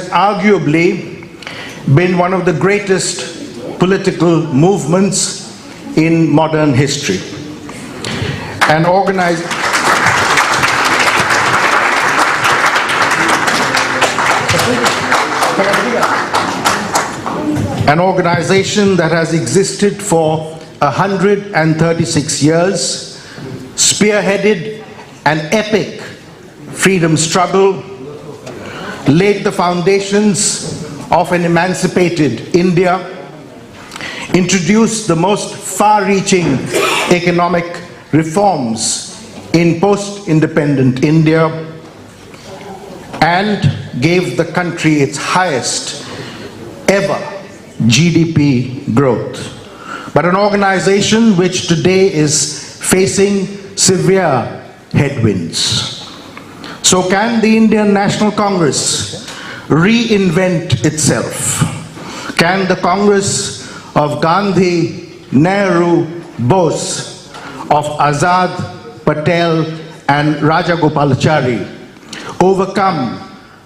arguably been one of the greatest political movements in modern history. An organization that has existed for 136 years, spearheaded an epic freedom struggle, laid the foundations of an emancipated India, introduced the most far-reaching economic reforms in post-independent India, and gave the country its highest ever GDP growth. But an organization which today is facing severe headwinds. So can the Indian National Congress reinvent itself? Can the Congress of Gandhi, Nehru, Bose, of Azad, Patel and Rajagopalachari overcome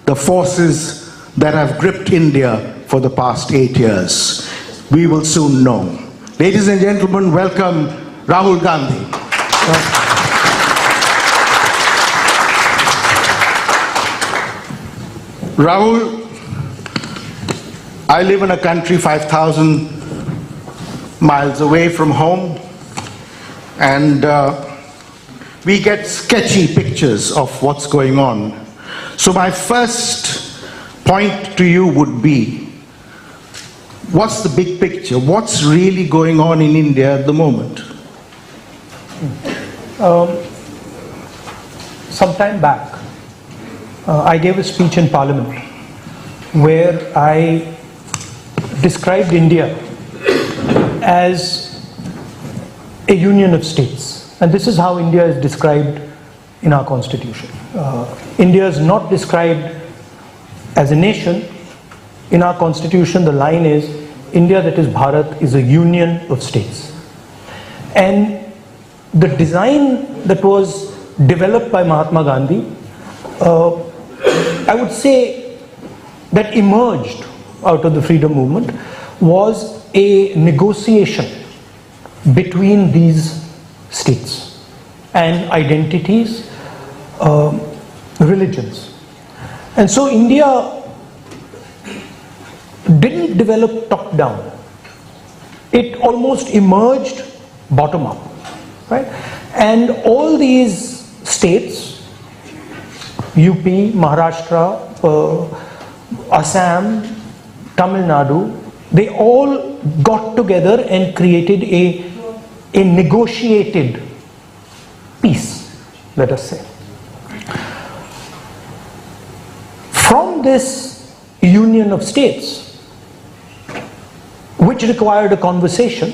the forces that have gripped India for the past 8 years? We will soon know. Ladies and gentlemen, welcome Rahul Gandhi. Rahul, I live in a country 5,000 miles away from home, and we get sketchy pictures of what's going on. So my first point to you would be, what's the big picture? What's really going on in India at the moment? Some time back, I gave a speech in Parliament where I described India as a union of states. And this is how India is described in our constitution. India is not described as a nation. In our constitution, the line is, India, that is Bharat, is a union of states. And the design that was developed by Mahatma Gandhi, I would say that emerged out of the freedom movement, was a negotiation between these states and identities, religions. And so India didn't develop top down. It almost emerged bottom up, right? And all these states, UP, Maharashtra, Assam, Tamil Nadu, they all got together and created a negotiated peace, let us say. From this union of states, which required a conversation,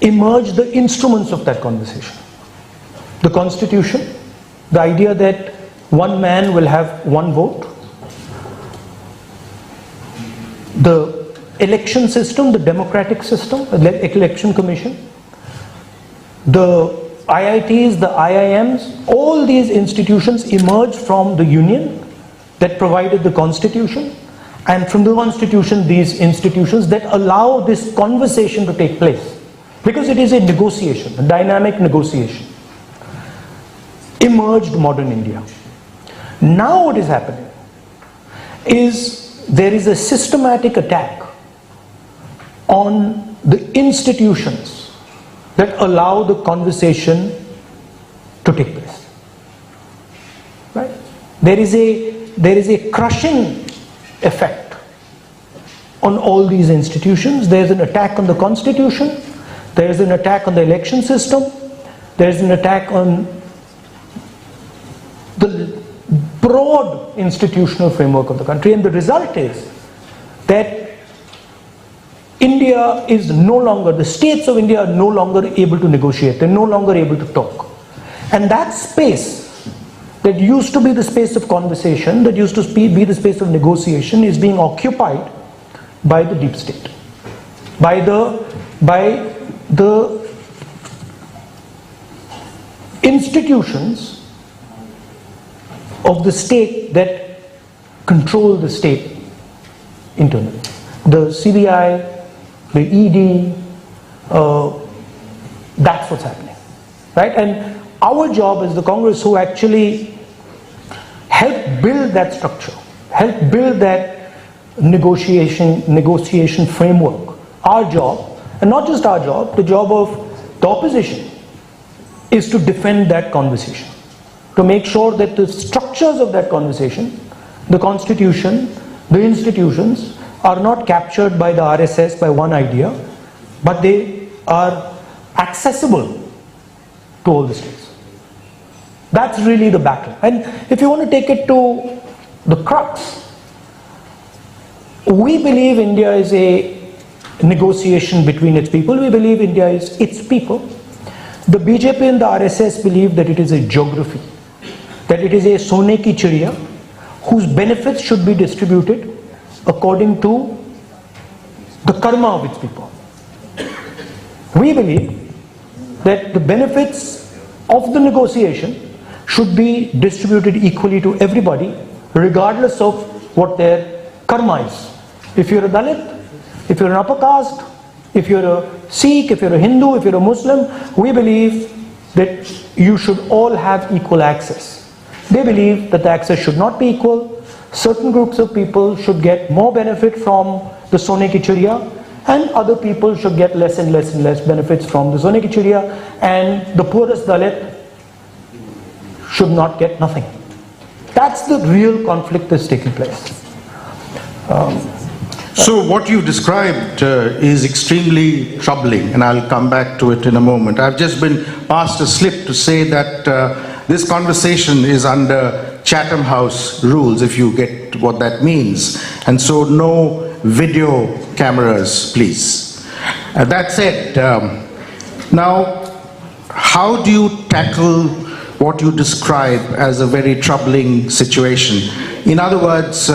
emerged the instruments of that conversation. The Constitution, the idea that one man will have one vote, the election system, the democratic system, the election commission, the IITs, the IIMs, all these institutions emerged from the union that provided the constitution, and from the constitution, these institutions that allow this conversation to take place, because it is a negotiation, a dynamic negotiation. Emerged modern India. Now what is happening is there is a systematic attack on the institutions that allow the conversation to take place. Right? There is a crushing effect on all these institutions. There is an attack on the constitution, there is an attack on the election system, there is an attack on the broad institutional framework of the country, and the result is that India is no longer, the states of India are no longer able to negotiate, they're no longer able to talk. And that space that used to be the space of conversation, that used to be the space of negotiation, is being occupied by the deep state, by the institutions of the state that control the state internally. The CBI, the ED, that's what's happening, right? And our job as the Congress, who actually help build that structure, help build that negotiation framework, our job, and not just our job, the job of the opposition, is to defend that conversation, to make sure that the structures of that conversation, the constitution, the institutions, are not captured by the RSS by one idea, but they are accessible to all the states. That's really the battle. And if you want to take it to the crux, we believe India is a negotiation between its people. We believe India is its people. The BJP and the RSS believe that it is a geography, that it is a sone ki chiriya, whose benefits should be distributed according to the karma of its people. We believe that the benefits of the negotiation should be distributed equally to everybody, regardless of what their karma is. If you're a Dalit, if you're an upper caste, if you're a Sikh, if you're a Hindu, if you're a Muslim, we believe that you should all have equal access. They believe that the access should not be equal. Certain groups of people should get more benefit from the Sone ki Chiriya, and other people should get less and less and less benefits from the Sone ki Chiriya, and the poorest Dalit should not get nothing. That's the real conflict that's taking place. So what you described is extremely troubling, and I'll come back to it in a moment. I've just been passed a slip to say that this conversation is under Chatham House rules, if you get what that means. And so no video cameras, please. That said, now how do you tackle what you describe as a very troubling situation? In other words,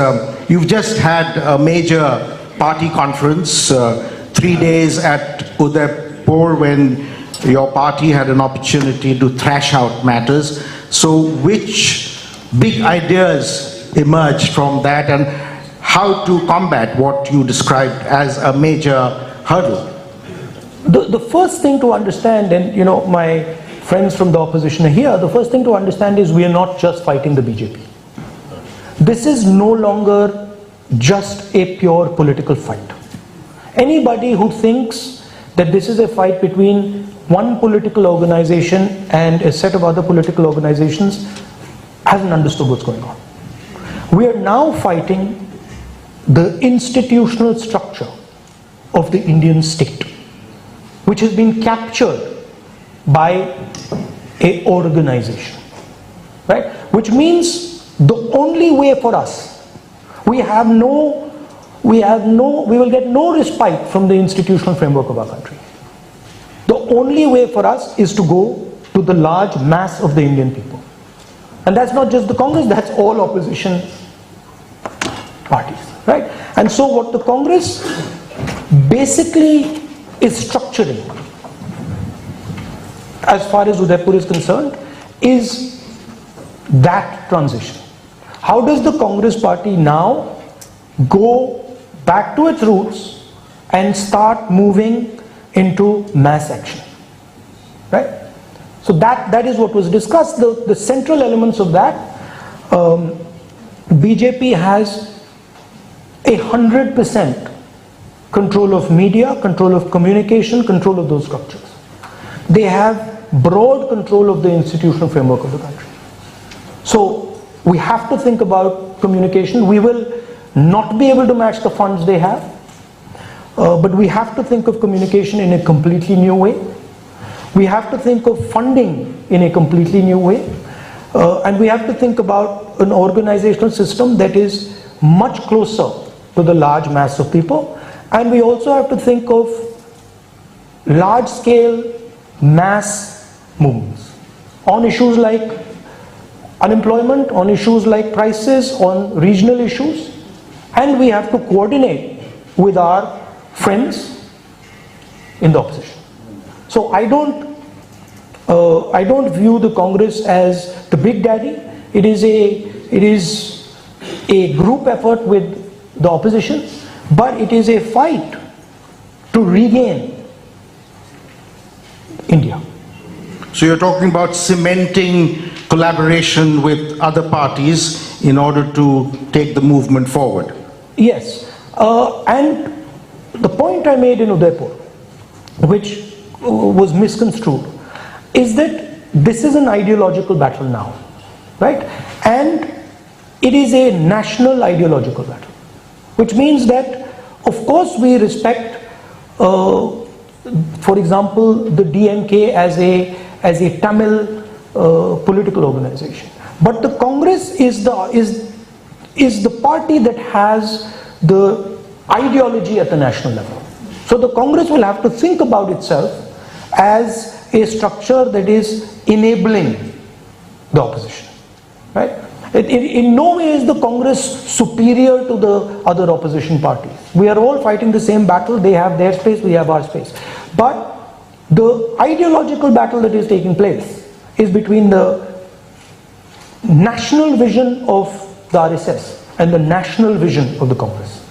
you've just had a major party conference, 3 days at Udaipur, when your party had an opportunity to thrash out matters. So which big ideas emerged from that, and how to combat what you described as a major hurdle? The first thing to understand, and you know, my friends from the opposition are here, the first thing to understand is we are not just fighting the BJP. This is no longer just a pure political fight. Anybody who thinks that this is a fight between one political organization and a set of other political organizations hasn't understood what's going on. We are now fighting the institutional structure of the Indian state, which has been captured by a organization, right? Which means the only way for us, we will get no respite from the institutional framework of our country. The only way for us is to go to the large mass of the Indian people. And that's not just the Congress, that's all opposition parties, right? And so what the Congress basically is structuring, as far as Udaipur is concerned, is that transition. How does the Congress party now go back to its roots and start moving into mass action, right? So that is what was discussed. The central elements of that, BJP has 100% control of media, control of communication, control of those structures. They have broad control of the institutional framework of the country. So we have to think about communication. We will not be able to match the funds they have, but we have to think of communication in a completely new way. We have to think of funding in a completely new way, and we have to think about an organizational system that is much closer to the large mass of people, and we also have to think of large-scale mass movements on issues like unemployment, on issues like prices, on regional issues, and we have to coordinate with our friends in the opposition. So I don't view the Congress as the big daddy. It is a group effort with the opposition, but it is a fight to regain India. So you're talking about cementing collaboration with other parties in order to take the movement forward. Yes, and the point I made in Udaipur, which was misconstrued, is that this is an ideological battle now, right? And it is a national ideological battle, which means that, of course, we respect, for example, the DMK as a Tamil political organization. But the Congress is the party that has the ideology at the national level. So the Congress will have to think about itself as a structure that is enabling the opposition, right? In no way is the Congress superior to the other opposition parties. We are all fighting the same battle. They have their space, we have our space. But the ideological battle that is taking place is between the national vision of the RSS and the national vision of the Congress.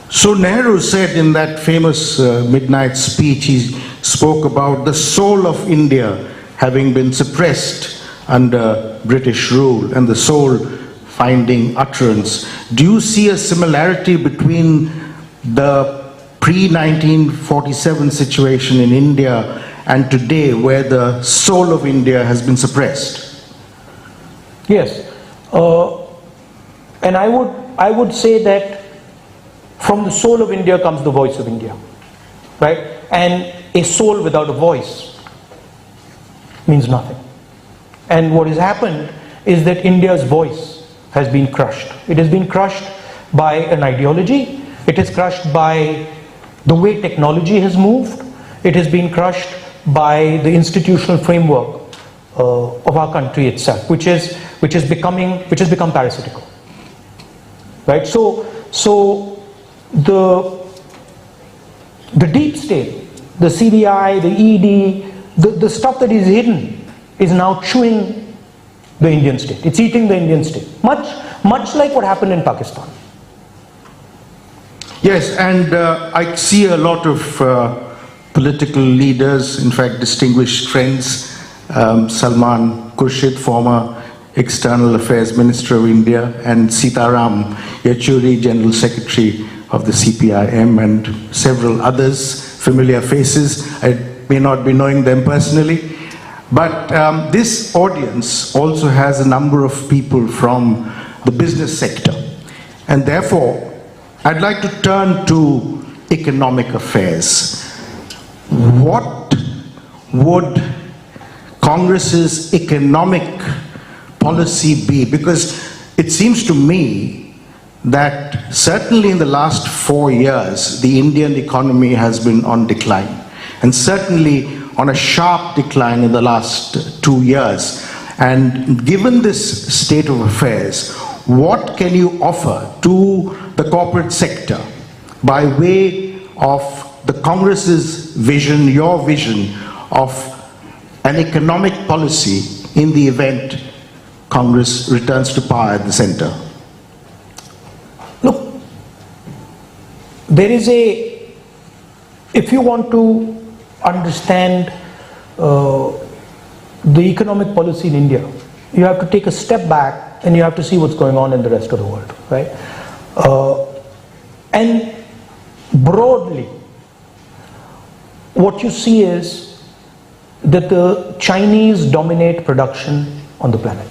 So Nehru said in that famous midnight speech, he spoke about the soul of India having been suppressed under British rule and the soul finding utterance. Do you see a similarity between the pre-1947 situation in India and today, where the soul of India has been suppressed? Yes, and I would say that from the soul of India comes the voice of India, right? And a soul without a voice means nothing. And what has happened is that India's voice has been crushed. It has been crushed by an ideology. It is crushed by the way technology has moved. It has been crushed by the institutional framework of our country itself, which has become parasitical, right? So the deep state, the CBI, the ED, the stuff that is hidden is now chewing the Indian state. It's eating the Indian state, much like what happened in Pakistan. Yes, and I see a lot of political leaders, in fact distinguished friends, Salman Khurshid, former External Affairs Minister of India, and Sitaram Yechuri, General Secretary of the CPIM, and several others, familiar faces. I may not be knowing them personally, but this audience also has a number of people from the business sector, and therefore I'd like to turn to economic affairs. What would Congress's economic policy be? Because it seems to me that certainly in the last 4 years, the Indian economy has been on decline, and certainly on a sharp decline in the last 2 years. And given this state of affairs, what can you offer to the corporate sector by way of the Congress's vision, your vision of an economic policy in the event Congress returns to power at the center? Look, there is if you want to understand the economic policy in India, you have to take a step back and you have to see what's going on in the rest of the world, right? And broadly, what you see is that the Chinese dominate production on the planet,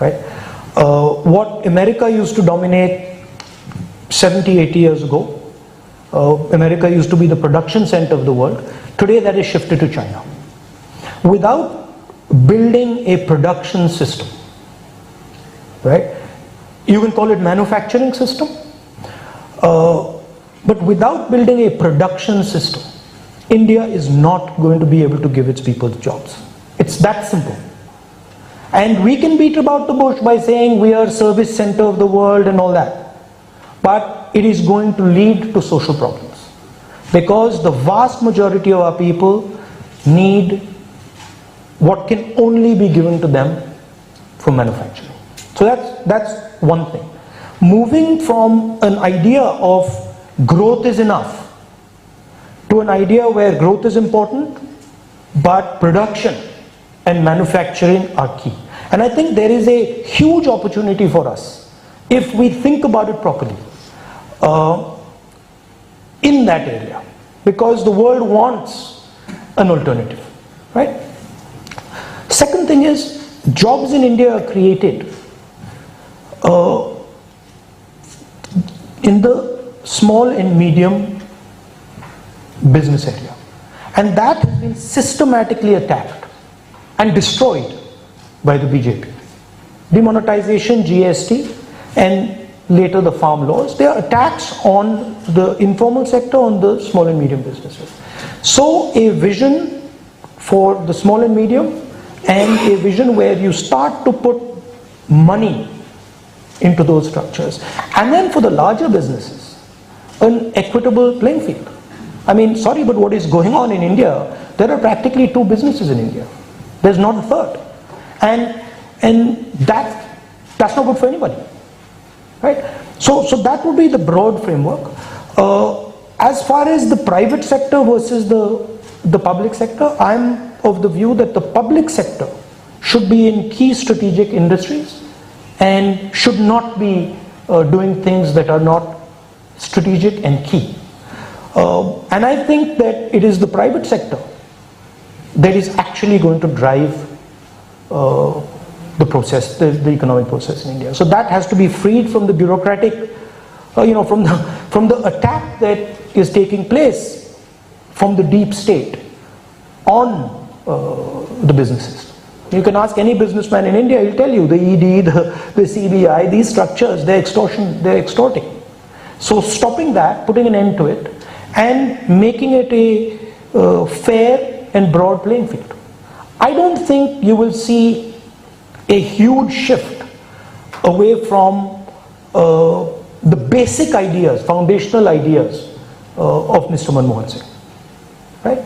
right? What America used to dominate 70, 80 years ago, America used to be the production center of the world. Today that is shifted to China. Without building a production system, right? You can call it manufacturing system, but without building a production system, India is not going to be able to give its people jobs. It's that simple. And we can beat about the bush by saying we are service center of the world and all that, but it is going to lead to social problems, because the vast majority of our people need what can only be given to them from manufacturing. So that's one thing. moving from an idea of growth is enough to an idea where growth is important, but production and manufacturing are key. And I think there is a huge opportunity for us if we think about it properly in that area, because the world wants an alternative, right? Second thing is, jobs in India are created in the small and medium business area, and that has been systematically attacked and destroyed by the BJP. Demonetization, GST, and later the farm laws, they are attacks on the informal sector, on the small and medium businesses. So a vision for the small and medium, and a vision where you start to put money into those structures, and then for the larger businesses, an equitable playing field. I mean, sorry, but what is going on in India, there are practically 2 businesses in India. There's not a third. And that's not good for anybody, right? So that would be the broad framework. As far as the private sector versus the public sector, I'm of the view that the public sector should be in key strategic industries and should not be doing things that are not strategic and key. And I think that it is the private sector that is actually going to drive the process, the economic process in India. So that has to be freed from the bureaucratic, from the attack that is taking place from the deep state on the businesses. You can ask any businessman in India, he'll tell you the ED, the CBI, these structures, they're extorting. So stopping that, putting an end to it, and making it a fair and broad playing field. I don't think you will see a huge shift away from the basic ideas, foundational ideas of Mr. Manmohan Singh, right?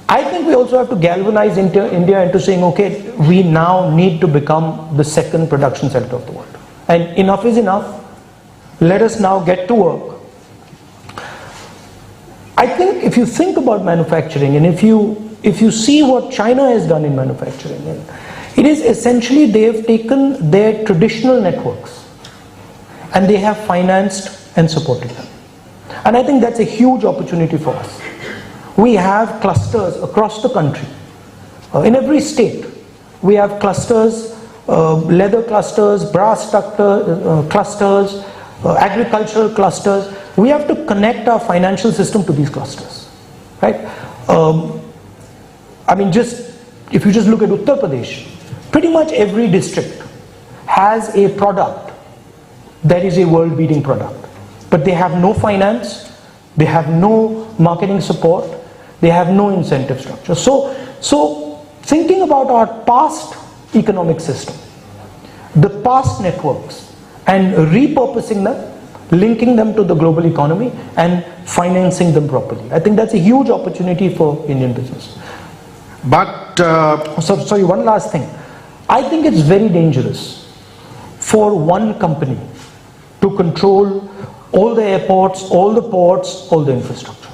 I think we also have to galvanize India into saying, okay, we now need to become the second production center of the world. And enough is enough. Let us now get to work. I think if you think about manufacturing, and if you see what China has done in manufacturing, it is essentially they have taken their traditional networks and they have financed and supported them. And I think that's a huge opportunity for us. We have clusters across the country. In every state, we have clusters, leather clusters, brass clusters, agricultural clusters. We have to connect our financial system to these clusters, right? I mean, if you just look at Uttar Pradesh, pretty much every district has a product that is a world-beating product, but they have no finance, they have no marketing support, they have no incentive structure. So thinking about our past economic system, the past networks, and repurposing them, linking them to the global economy and financing them properly. I think that's a huge opportunity for Indian business. But sorry, one last thing. I think it's very dangerous for one company to control all the airports, all the ports, all the infrastructure.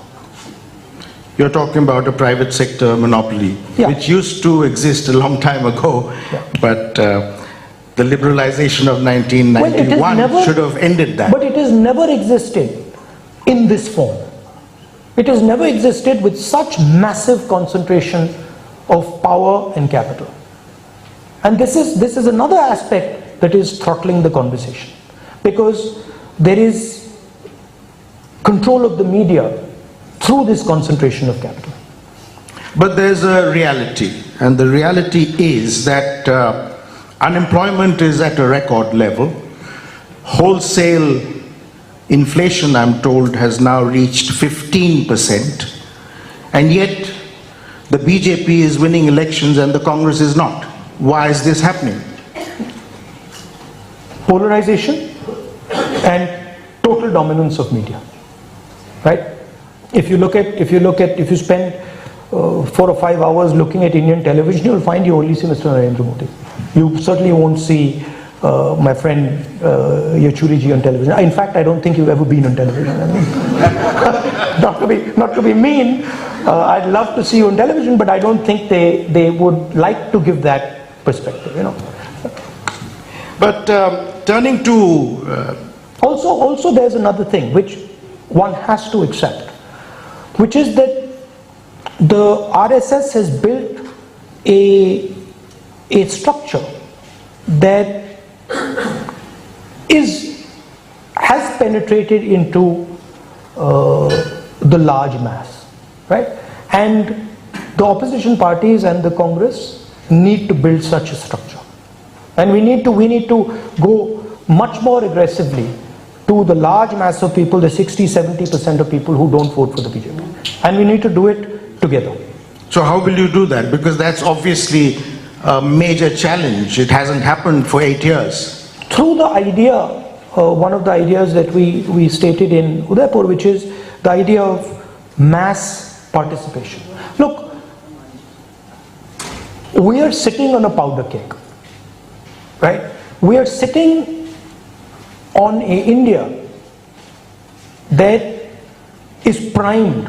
you're talking about a private sector monopoly, which used to exist a long time ago, but the liberalization of 1991 should have ended that. But it has never existed in this form. It has never existed with such massive concentration of power and capital. And this is another aspect that is throttling the conversation, because there is control of the media through this concentration of capital. But there's a reality, and the reality is that unemployment is at a record level. Wholesale inflation, I'm told, has now reached 15%, and yet the BJP is winning elections and the Congress is not. Why is this happening? Polarization and total dominance of media, right? If you spend 4 or 5 hours looking at Indian television, you'll find you only see Mr. Narendra Modi. You certainly won't see my friend Yachuriji on television. In fact, I don't think you've ever been on television. I mean, not to be mean, I'd love to see you on television, but I don't think they would like to give that perspective, you know. But turning to... Also there's another thing which one has to accept, which is that the RSS has built a structure that has penetrated into the large mass, right? And the opposition parties and the Congress need to build such a structure, and we need to go much more aggressively to the large mass of people, the 60-70% of people who don't vote for the BJP, and we need to do it together. So how will you do that? Because that's obviously a major challenge. It hasn't happened for 8 years. Through the idea, one of the ideas that we stated in Udaipur, which is the idea of mass participation. Look, we are sitting on a powder keg, right? We are sitting on a India that is primed,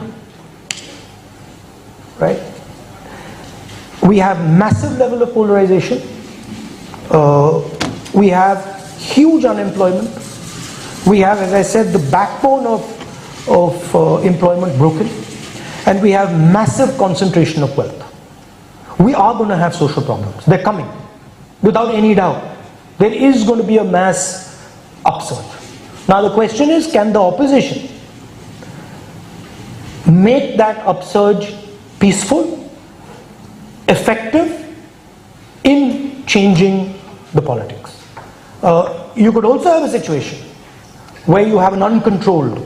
right? We have massive level of polarization. We have huge unemployment. We have, as I said, the backbone of employment broken, and we have massive concentration of wealth. We are going to have social problems. They're coming, without any doubt. There is going to be a mass upsurge. Now the question is, can the opposition make that upsurge peaceful, effective in changing the politics? You could also have a situation where you have an uncontrolled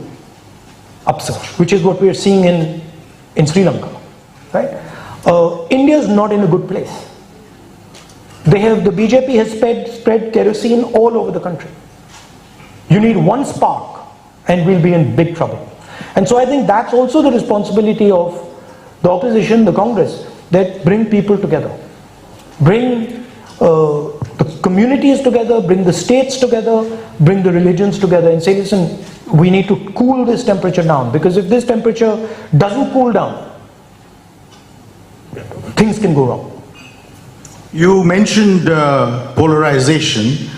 upsurge, which is what we are seeing in Sri Lanka, right? India is not in a good place. The BJP has spread kerosene all over the country. You need one spark and we'll be in big trouble. And so I think that's also the responsibility of the opposition, the Congress, that bring people together. Bring the communities together, bring the states together, bring the religions together and say, listen, we need to cool this temperature down, because if this temperature doesn't cool down, things can go wrong. You mentioned polarization.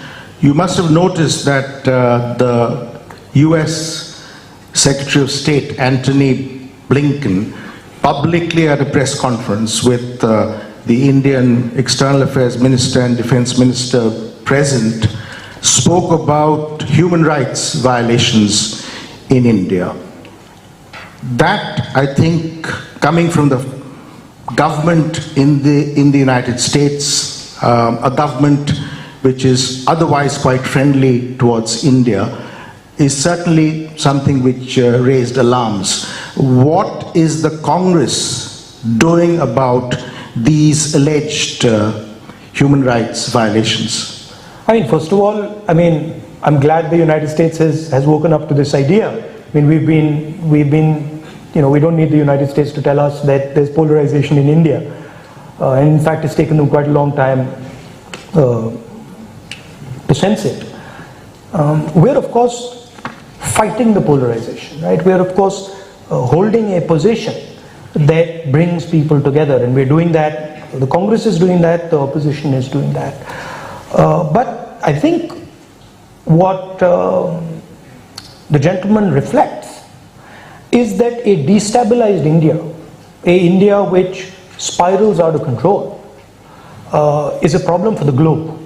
You must have noticed that the US Secretary of State Antony Blinken publicly at a press conference with the Indian External Affairs Minister and Defense Minister present spoke about human rights violations in India. That, I think, coming from the government in the United States, a government which is otherwise quite friendly towards India, is certainly something which raised alarms. What is the Congress doing about these alleged human rights violations? I mean, first of all, I'm glad the United States has woken up to this idea. I mean, we've been, we don't need the United States to tell us that there's polarization in India. And in fact, it's taken them quite a long time to sense it. We're of course fighting the polarization, right? We're of course holding a position that brings people together, and we're doing that. The Congress is doing that, the opposition is doing that. But I think what the gentleman reflects is that a destabilized India, a India which spirals out of control, is a problem for the globe.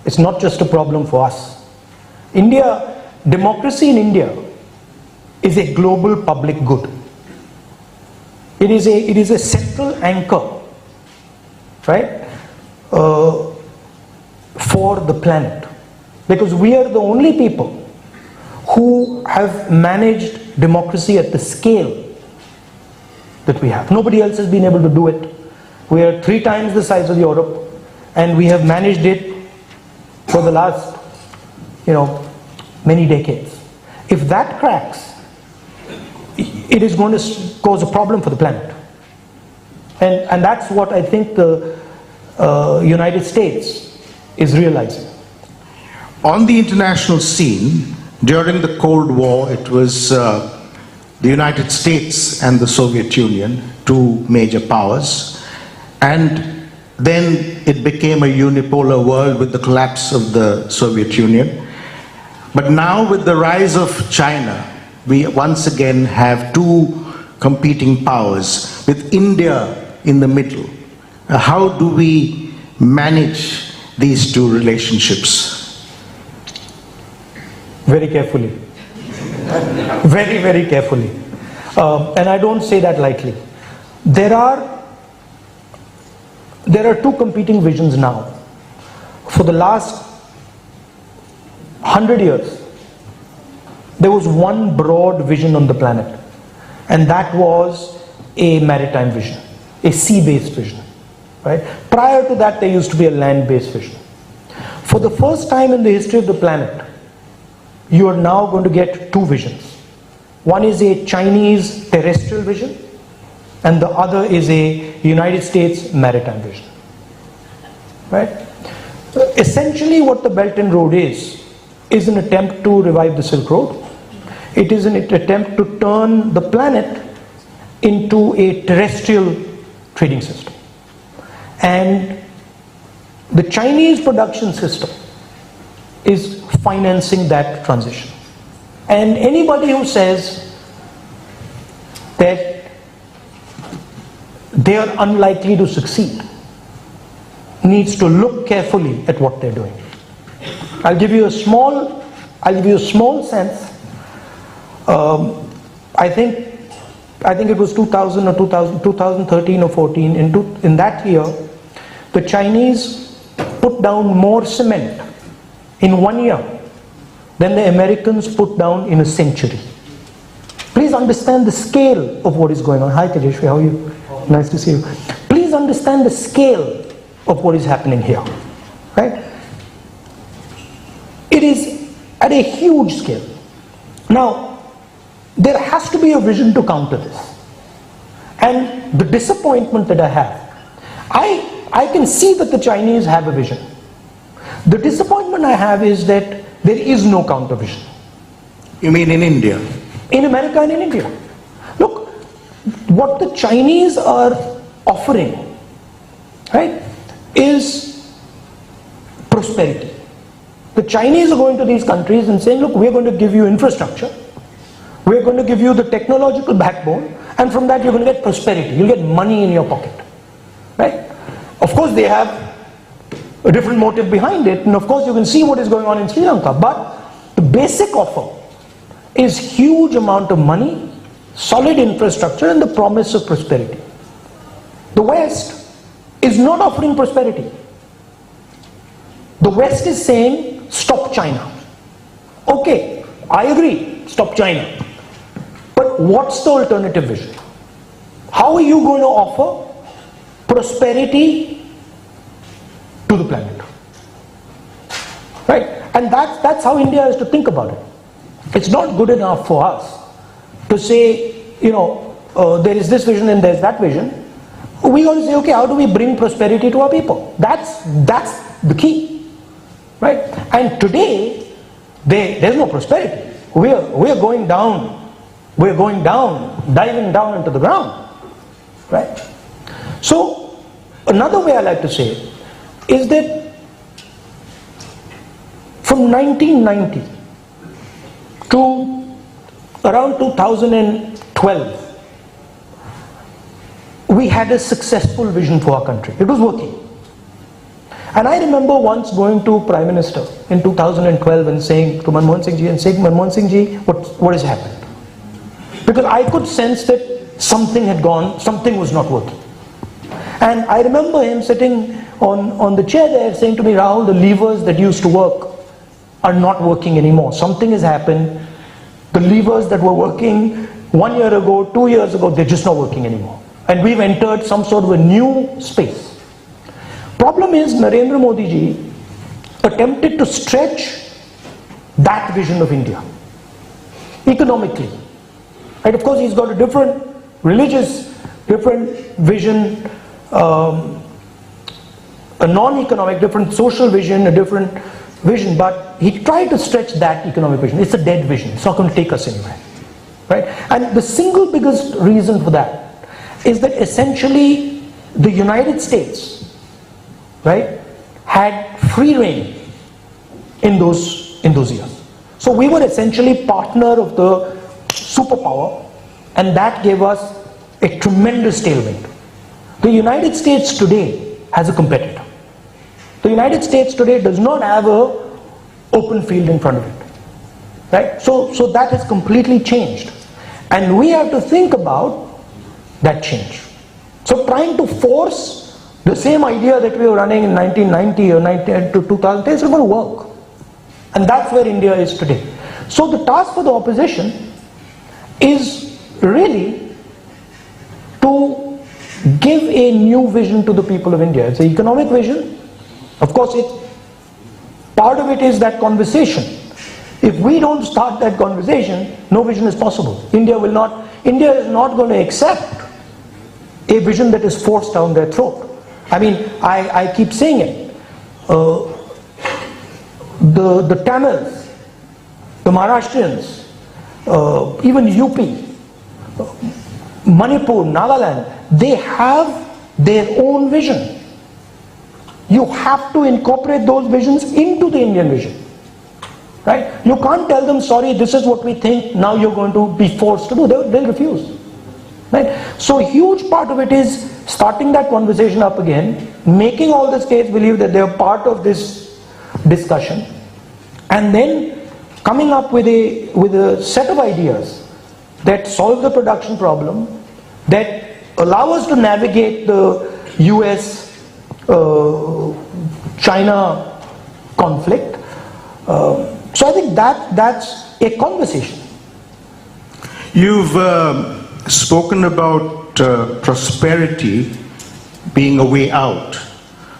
It's not just a problem for us. Democracy in India is a global public good. It is a central anchor, right, for the planet, because we are the only people who have managed democracy at the scale that we have. Nobody else has been able to do it. We are 3 times the size of Europe, and we have managed it for the last, many decades. If that cracks, it is going to cause a problem for the planet. And that's what I think the United States is realizing. On the international scene, during the Cold War, it was the United States and the Soviet Union, two major powers, and then it became a unipolar world with the collapse of the Soviet Union. But now with the rise of China, we once again have two competing powers, with India in the middle. How do we manage these two relationships? Very carefully. Very, very carefully. And I don't say that lightly. There are two competing visions now. For the last 100 years, there was one broad vision on the planet, and that was a maritime vision, a sea-based vision. Right? Prior to that, there used to be a land-based vision. For the first time in the history of the planet, you are now going to get two visions. One is a Chinese terrestrial vision, and the other is a United States maritime vision. Right? Essentially, what the Belt and Road is an attempt to revive the Silk Road. It is an attempt to turn the planet into a terrestrial trading system. And the Chinese production system is financing that transition. And anybody who says that they are unlikely to succeed needs to look carefully at what they're doing. I'll give you a small sense. I think it was 2013 or 14. In that year, the Chinese put down more cement in 1 year than the Americans put down in a century. Please understand the scale of what is going on. Hi Tejashwi, how are you? Nice to see you. Please understand the scale of what is happening here. Right? It is at a huge scale. Now, there has to be a vision to counter this. And the disappointment that I have, I can see that the Chinese have a vision. The disappointment I have is that there is no counter vision. You mean in India? In America and in India. Look, what the Chinese are offering, right, is prosperity. The Chinese are going to these countries and saying, look, we're going to give you infrastructure, we're going to give you the technological backbone, and from that you're going to get prosperity, you'll get money in your pocket. Right? Of course they have a different motive behind it, and of course you can see what is going on in Sri Lanka, but the basic offer is huge amount of money, solid infrastructure, and the promise of prosperity. The West is not offering prosperity. The West is saying, stop China. Okay, I agree, stop China. But what's the alternative vision? How are you going to offer prosperity to the planet? Right? And that's how India has to think about it. It's not good enough for us to say, there is this vision and there's that vision. We got to say, okay, how do we bring prosperity to our people? That's the key. Right? And today, there's no prosperity. We're going down. We're going down, diving down into the ground. Right? So, another way I like to say it is that from 1990 to around 2012, we had a successful vision for our country. It was working. And I remember once going to Prime Minister in 2012 and saying to Manmohan Singh ji, Manmohan Singh ji, what has happened? Because I could sense that something had gone, something was not working. And I remember him sitting on the chair there saying to me, Rahul, the levers that used to work are not working anymore. Something has happened. The levers that were working 1 year ago, 2 years ago, they're just not working anymore. And we've entered some sort of a new space. Problem is, Narendra Modi ji attempted to stretch that vision of India economically. And of course, he's got a different religious, different vision, a non-economic, different social vision, a different vision, but he tried to stretch that economic vision. It's a dead vision. It's not going to take us anywhere, right? And the single biggest reason for that is that essentially the United States, right, had free rein in those years. So we were essentially partner of the superpower, and that gave us a tremendous tailwind. The United States today has a competitor. The United States today does not have a open field in front of it, right? So that has completely changed, and we have to think about that change. So trying to force the same idea that we were running in 1990 or 19 to 2010 is not going to work, and that's where India is today. So the task for the opposition is really to give a new vision to the people of India. It's an economic vision. Of course, part of it is that conversation. If we don't start that conversation, no vision is possible. India is not going to accept a vision that is forced down their throat. I mean, I keep saying it. The Tamils, the Maharashtrians, even UP, Manipur, Nagaland, they have their own vision. You have to incorporate those visions into the Indian vision, right? You can't tell them, sorry, this is what we think, now you're going to be forced to do. They'll refuse, right? So a huge part of it is starting that conversation up again, making all the states believe that they're part of this discussion, and then coming up with a set of ideas that solve the production problem, that allow us to navigate the US China conflict. So I think that's a conversation. You've spoken about prosperity being a way out,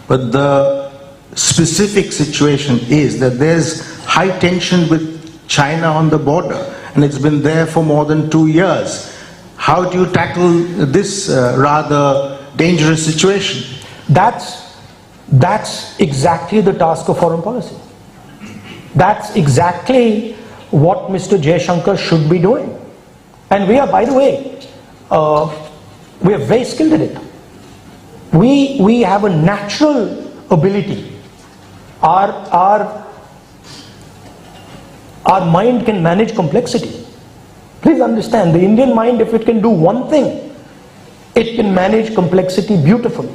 but the specific situation is that there's high tension with China on the border, and it's been there for more than 2 years. How do you tackle this rather dangerous situation? That's exactly the task of foreign policy. That's exactly what Mr. Jaishankar should be doing. And we are, by the way, we are very skilled at it. We have a natural ability. Our mind can manage complexity. Please understand, the Indian mind, if it can do one thing, it can manage complexity beautifully,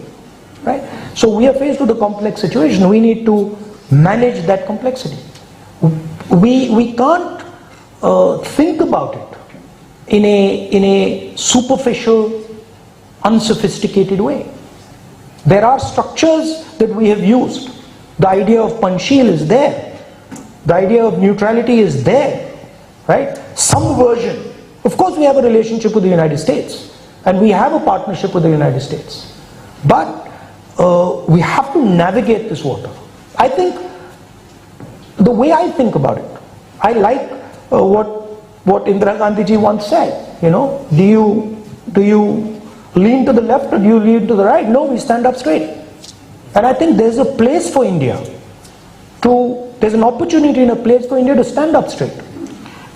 right? So we are faced with a complex situation. We need to manage that complexity. We can't think about it in a superficial, unsophisticated way. There are structures that we have used. The idea of Panchsheel is there. The idea of neutrality is there, right? Some version. Of course, we have a relationship with the United States, and we have a partnership with the United States. But we have to navigate this water. I think the way I think about it, I like what Indira Gandhi ji once said. You know, do you lean to the left or do you lean to the right? No, we stand up straight. And I think there's a place for India there's an opportunity and a place for India to stand up straight.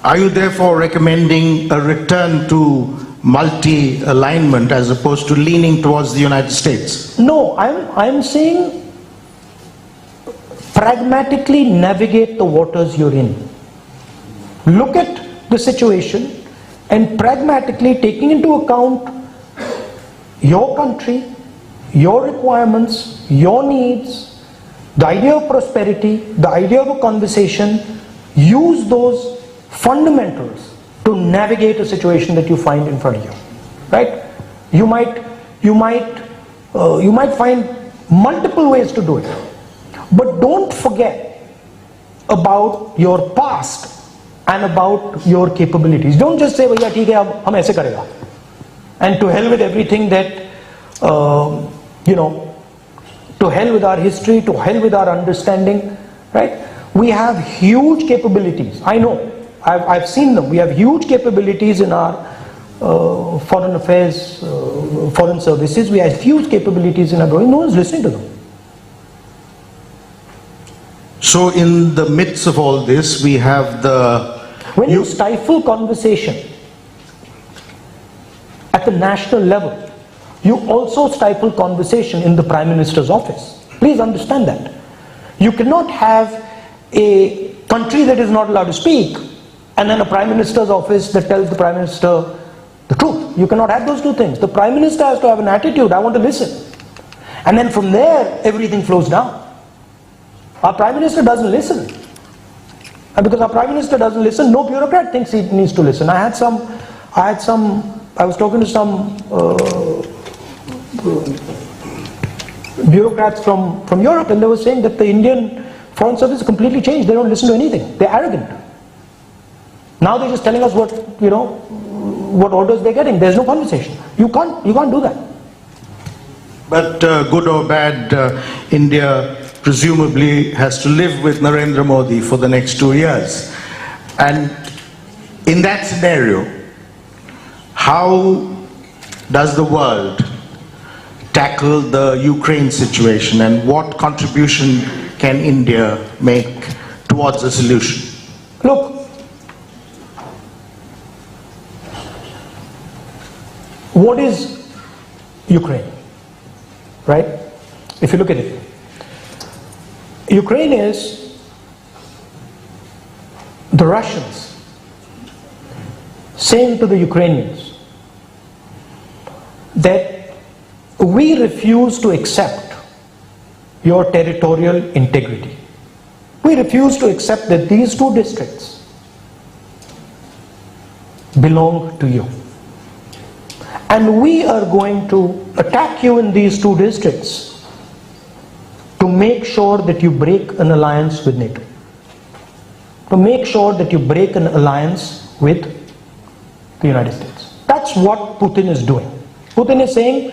Are you therefore recommending a return to multi-alignment as opposed to leaning towards the United States? No, I'm saying pragmatically navigate the waters you're in. Look at the situation and pragmatically taking into account your country, your requirements, your needs, the idea of prosperity, the idea of a conversation, use those fundamentals to navigate a situation that you find in front of you, right? You might find multiple ways to do it, but don't forget about your past and about your capabilities. Don't just say, "Bhaiya, theek hai, ab hum aise karega," and to hell with everything that to hell with our history, to hell with our understanding, right? We have huge capabilities. I know. I've seen them. We have huge capabilities in our foreign affairs, foreign services. We have huge capabilities in our growing. No one's listening to them. So in the midst of all this, we have the... When you stifle conversation at the national level, you also stifle conversation in the Prime Minister's office. Please understand that. You cannot have a country that is not allowed to speak and then a Prime Minister's office that tells the Prime Minister the truth. You cannot have those two things. The Prime Minister has to have an attitude, I want to listen. And then from there, everything flows down. Our Prime Minister doesn't listen. And because our Prime Minister doesn't listen, no bureaucrat thinks he needs to listen. I was talking to some bureaucrats from Europe, and they were saying that the Indian Foreign Service is completely changed. They don't listen to anything. They're arrogant. Now they're just telling us what orders they're getting. There's no conversation. You can't do that. But good or bad, India presumably has to live with Narendra Modi for the next 2 years. And in that scenario, how does the world tackle the Ukraine situation, and what contribution can India make towards a solution? Look, what is Ukraine, right? If you look at it, Ukraine is the Russians saying to the Ukrainians that we refuse to accept your territorial integrity. We refuse to accept that these two districts belong to you. And we are going to attack you in these two districts to make sure that you break an alliance with NATO. To make sure that you break an alliance with the United States. That's what Putin is doing. Putin is saying,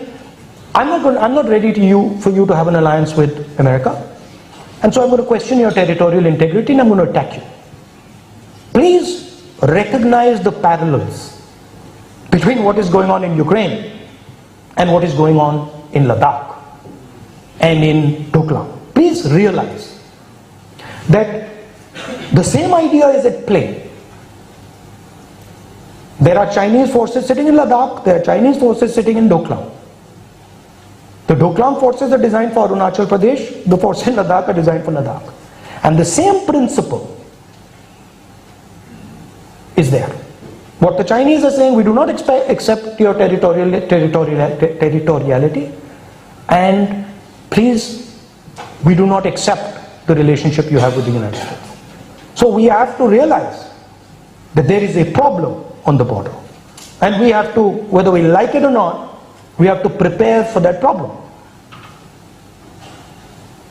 I'm not ready for you to have an alliance with America, and so I'm going to question your territorial integrity and I'm going to attack you. Please recognize the parallels between what is going on in Ukraine and what is going on in Ladakh and in Doklam. Please realize that the same idea is at play. There are Chinese forces sitting in Ladakh, there are Chinese forces sitting in Doklam. The Doklam forces are designed for Arunachal Pradesh, the forces in Ladakh are designed for Ladakh. And the same principle is there. What the Chinese are saying, we do not accept your territoriality, and please, we do not accept the relationship you have with the United States. So we have to realize that there is a problem on the border. And we have to, whether we like it or not, we have to prepare for that problem.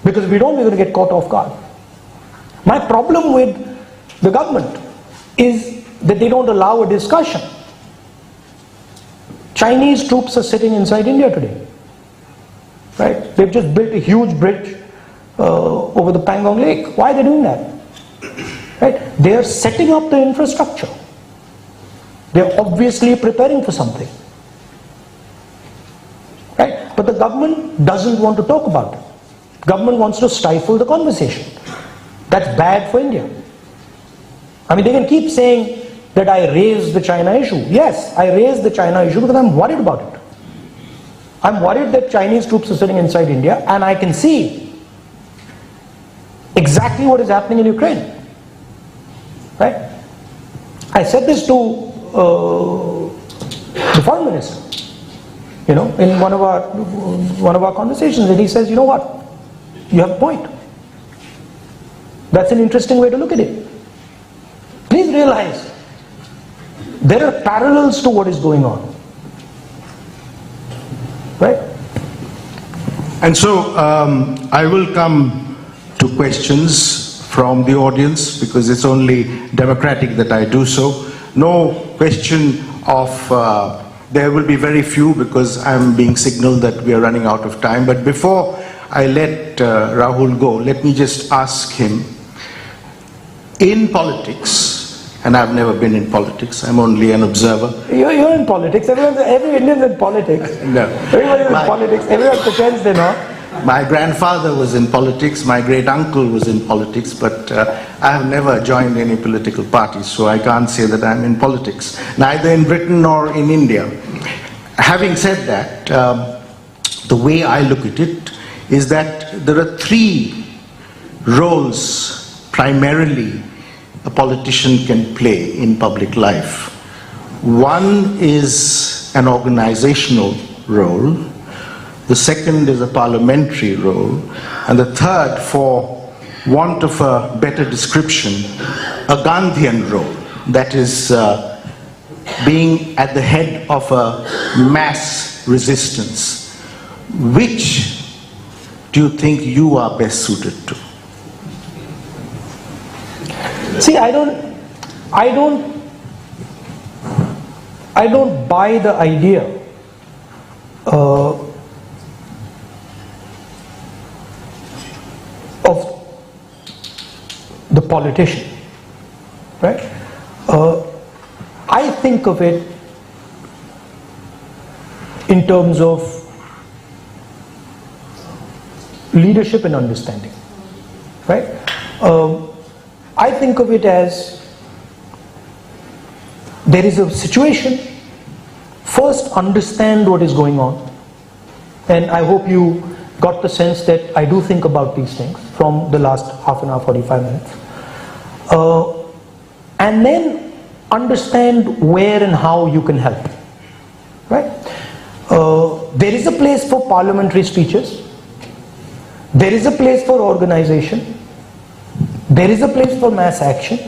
Because if we don't, we're going to get caught off guard. My problem with the government is that they don't allow a discussion. Chinese troops are sitting inside India today. Right? They've just built a huge bridge over the Pangong Lake. Why are they doing that? Right? They are setting up the infrastructure. They're obviously preparing for something. Right? But the government doesn't want to talk about it. Government wants to stifle the conversation. That's bad for India. I mean, they can keep saying that I raised the China issue. Yes, I raised the China issue because I'm worried about it. I'm worried that Chinese troops are sitting inside India, and I can see exactly what is happening in Ukraine. Right? I said this to the foreign minister, in one of our conversations, and he says, you know what? You have a point. That's an interesting way to look at it. Please realize there are parallels to what is going on. Right? And so I will come to questions from the audience, because it's only democratic that I do so. No question of, there will be very few because I'm being signaled that we are running out of time. But before I let Rahul go, let me just ask him, in politics, and I've never been in politics, I'm only an observer. You're in politics, every Indian's in politics. No. Everybody's in politics, everyone pretends they're not. My grandfather was in politics, my great uncle was in politics, but I have never joined any political party, so I can't say that I'm in politics, neither in Britain nor in India. Having said that, the way I look at it is that there are three roles primarily a politician can play in public life. One is an organizational role, the second is a parliamentary role, and the third, for want of a better description, a Gandhian role, that is being at the head of a mass resistance. Which do you think you are best suited to? See, I don't buy the idea of the politician, right? I think of it in terms of leadership and understanding, right? I think of it as there is a situation, first understand what is going on, and I hope you got the sense that I do think about these things from the last half an hour, 45 minutes, and then understand where and how you can help, right? There is a place for parliamentary speeches, there is a place for organization, there is a place for mass action.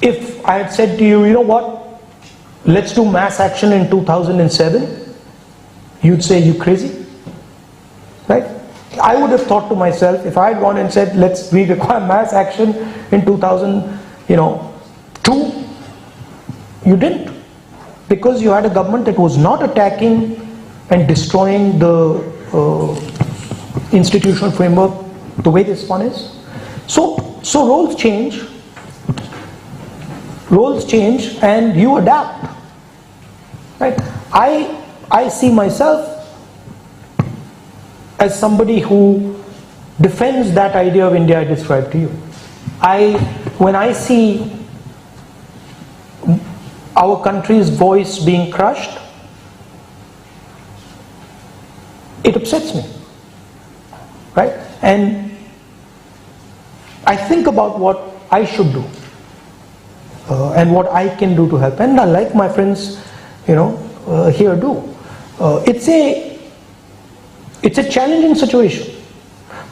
If I had said to you, you know what, let's do mass action in 2007, you'd say, you crazy, right? I would have thought to myself, if I had gone and said, we require mass action in 2002, you didn't, because you had a government that was not attacking and destroying the institutional framework the way this one is. So roles change, and you adapt, right? I see myself as somebody who defends that idea of India I described to you. When I see our country's voice being crushed, it upsets me, right? And I think about what I should do and what I can do to help, and like my friends, here do. It's a challenging situation,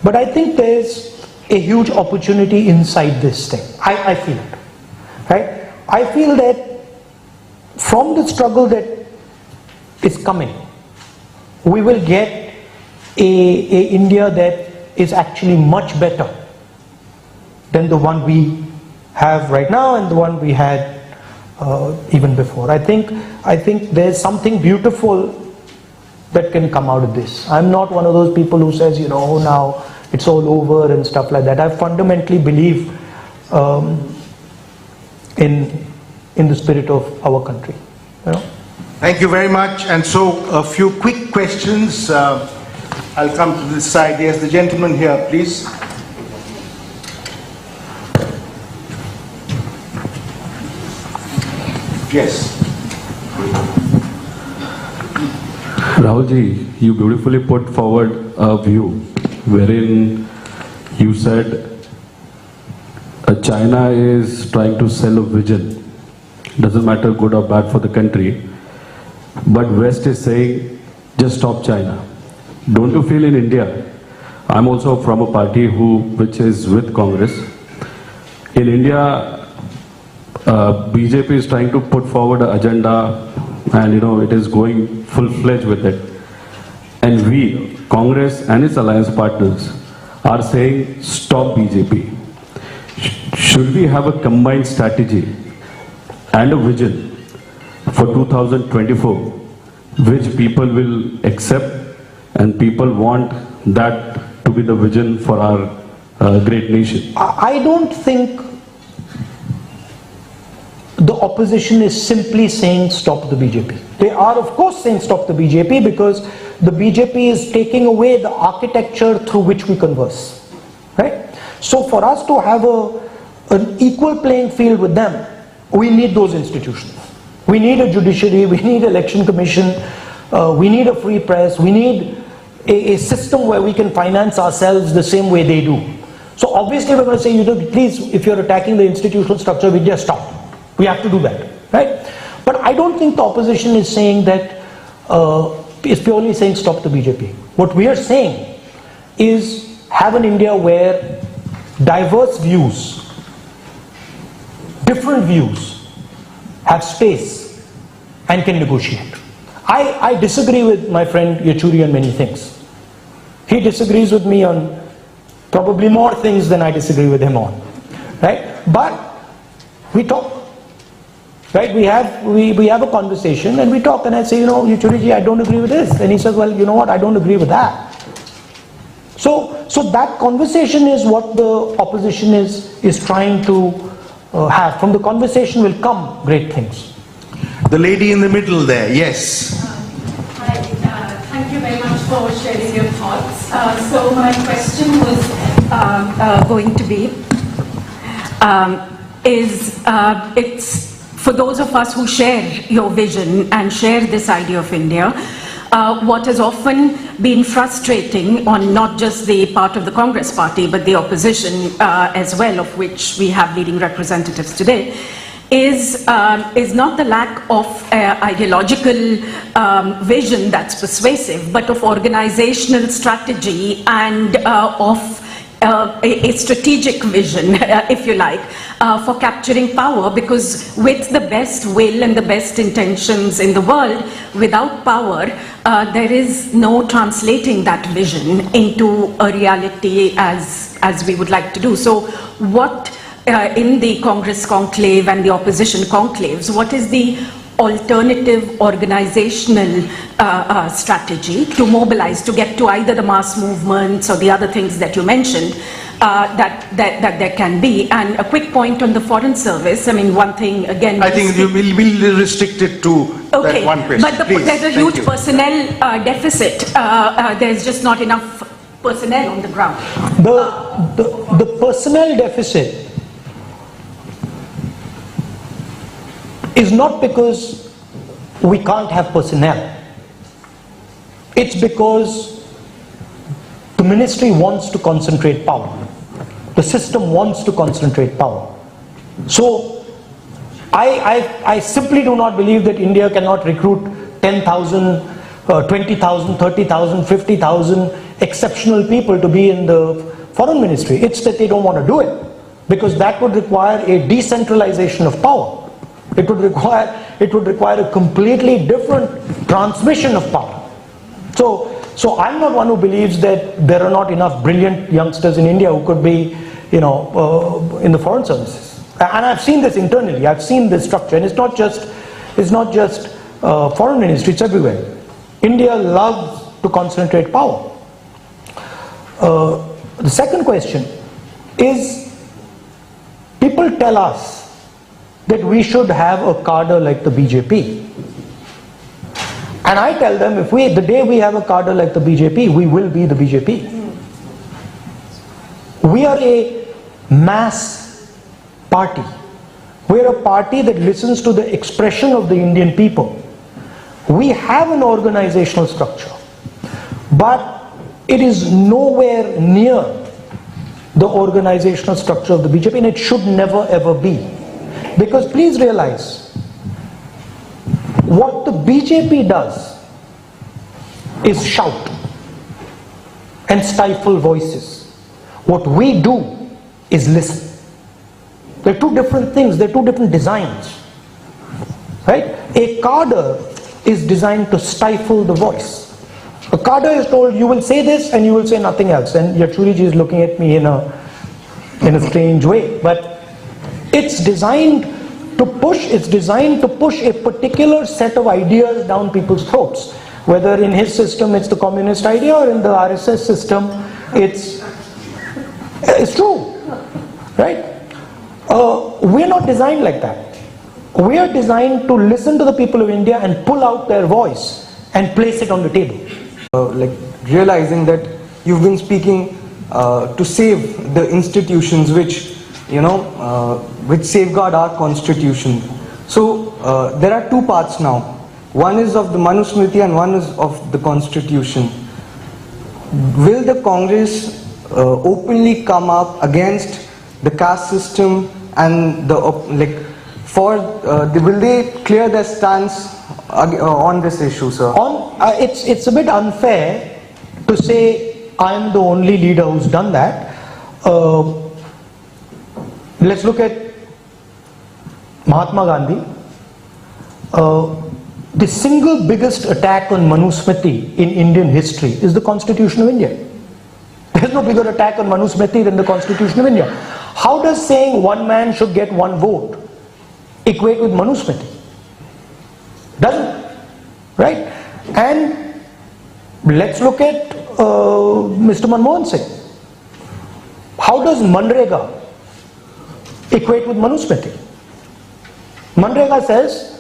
but I think there's a huge opportunity inside this thing. I feel it, right? I feel that from the struggle that is coming, we will get a India that is actually much better than the one we have right now and the one we had even before. I think there's something beautiful that can come out of this. I'm not one of those people who says, now it's all over and stuff like that. I fundamentally believe in the spirit of our country. Thank you very much. And so a few quick questions. I'll come to this side. Yes, the gentleman here, please. Yes. Rahul ji, you beautifully put forward a view wherein you said China is trying to sell a vision. Doesn't matter good or bad for the country. But West is saying, just stop China. Don't you feel in India? I'm also from a party which is with Congress. In India, BJP is trying to put forward an agenda, and it is going full-fledged with it. And we, Congress and its alliance partners, are saying stop BJP. Should we have a combined strategy and a vision for 2024, which people will accept, and people want that to be the vision for our great nation? I don't think the opposition is simply saying stop the BJP. They are of course saying stop the BJP because the BJP is taking away the architecture through which we converse, right? So for us to have an equal playing field with them, we need those institutions. We need a judiciary, we need election commission, we need a free press, we need a system where we can finance ourselves the same way they do. So obviously we're going to say, you know, please, if you're attacking the institutional structure, we just stop. We have to do that, right? But I don't think the opposition is saying that, is purely saying stop the BJP. What we are saying is have an India where diverse views, different views, have space and can negotiate. I disagree with my friend Yechuri on many things. He disagrees with me on probably more things than I disagree with him on, right? But we talk, right? We have a conversation and we talk, and I say, you know, Yechuri, I don't agree with this, and he says, well, you know what, I don't agree with that. So that conversation is what the opposition is trying to have. From the conversation will come great things. The lady in the middle there, yes. Hi, thank you very much for sharing your thoughts. So my question was going to be, it's for those of us who share your vision and share this idea of India, what has often been frustrating on not just the part of the Congress party but the opposition as well, of which we have leading representatives today, is not the lack of ideological vision that's persuasive, but of organizational strategy and of a strategic vision, if you like, for capturing power, because with the best will and the best intentions in the world, without power, there is no translating that vision into a reality as we would like to do. So what, in the Congress conclave and the opposition conclaves, what is the alternative organizational strategy to mobilize, to get to either the mass movements or the other things that you mentioned that there can be? And a quick point on the Foreign Service. I mean, one thing again, I think we'll restrict it to that one question. But there's a huge personnel deficit. There's just not enough personnel on the ground. The personnel deficit is not because we can't have personnel. It's because the ministry wants to concentrate power. The system wants to concentrate power. So I simply do not believe that India cannot recruit 10,000, 20,000, 30,000, 50,000 exceptional people to be in the foreign ministry. It's that they don't want to do it, because that would require a decentralization of power. It would require a completely different transmission of power. So I'm not one who believes that there are not enough brilliant youngsters in India who could be, you know, in the foreign services. And I've seen this internally. I've seen this structure, and it's not just foreign ministry. It's everywhere. India loves to concentrate power. The second question is, people tell us that we should have a cadre like the BJP. And I tell them, the day we have a cadre like the BJP, we will be the BJP. We are a mass party. We are a party that listens to the expression of the Indian people. We have an organizational structure, but it is nowhere near the organizational structure of the BJP, and it should never ever be. Because please realize, what the BJP does is shout and stifle voices. What we do is listen. They're two different things, they're two different designs. Right? A cadre is designed to stifle the voice. A cadre is told, you will say this and you will say nothing else. And Yachuriji is looking at me in a strange way. But it's designed to push a particular set of ideas down people's throats. Whether in his system it's the communist idea, or in the RSS system it's true, right? We're not designed like that. We are designed to listen to the people of India and pull out their voice and place it on the table. Like realizing that you've been speaking to save the institutions which, which safeguard our constitution. So there are two parts now. One is of the Manusmriti and one is of the constitution. Will the Congress openly come up against the caste system and the will they clear their stance on this issue, sir? It's a bit unfair to say I'm the only leader who's done that. Let's look at Mahatma Gandhi. The single biggest attack on Manusmriti in Indian history is the Constitution of India. There's no bigger attack on Manusmriti than the Constitution of India. How does saying one man should get one vote equate with Manusmriti? Doesn't, right? And let's look at Mr. Manmohan Singh. How does Manrega equate with Manusmriti? Manrega says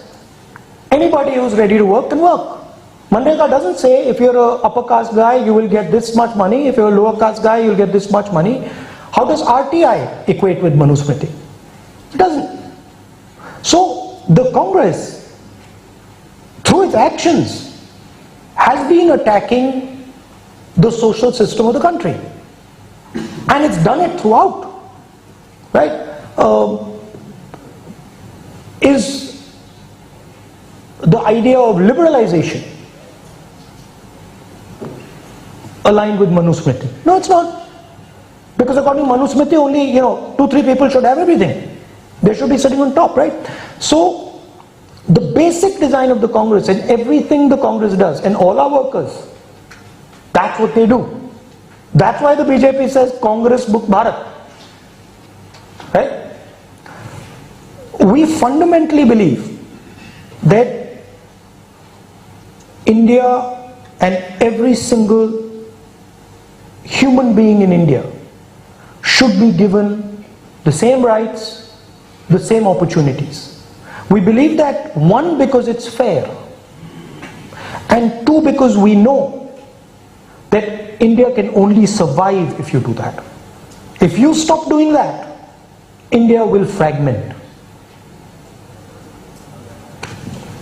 anybody who's ready to work can work. Manrega doesn't say if you're an upper caste guy you will get this much money, if you're a lower caste guy you'll get this much money. How does RTI equate with Manusmriti? It doesn't. So the Congress, through its actions, has been attacking the social system of the country, and it's done it throughout, right? Is the idea of liberalization aligned with Manusmriti? No, it's not. Because according to Manusmriti, only 2-3 people should have everything. They should be sitting on top, right? So the basic design of the Congress and everything the Congress does and all our workers, that's what they do. That's why the BJP says Congress Mukh Bharat, right? We fundamentally believe that India and every single human being in India should be given the same rights, the same opportunities. We believe that, one, because it's fair, and two, because we know that India can only survive if you do that. If you stop doing that, India will fragment.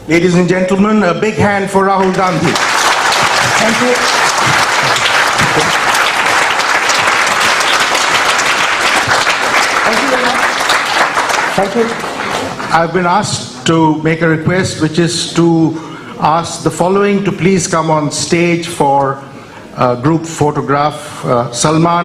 Ladies and gentlemen, a big hand for Rahul Gandhi. Thank you. Thank you very much. Thank you. I've been asked to make a request, which is to ask the following to please come on stage for a group photograph. Salman.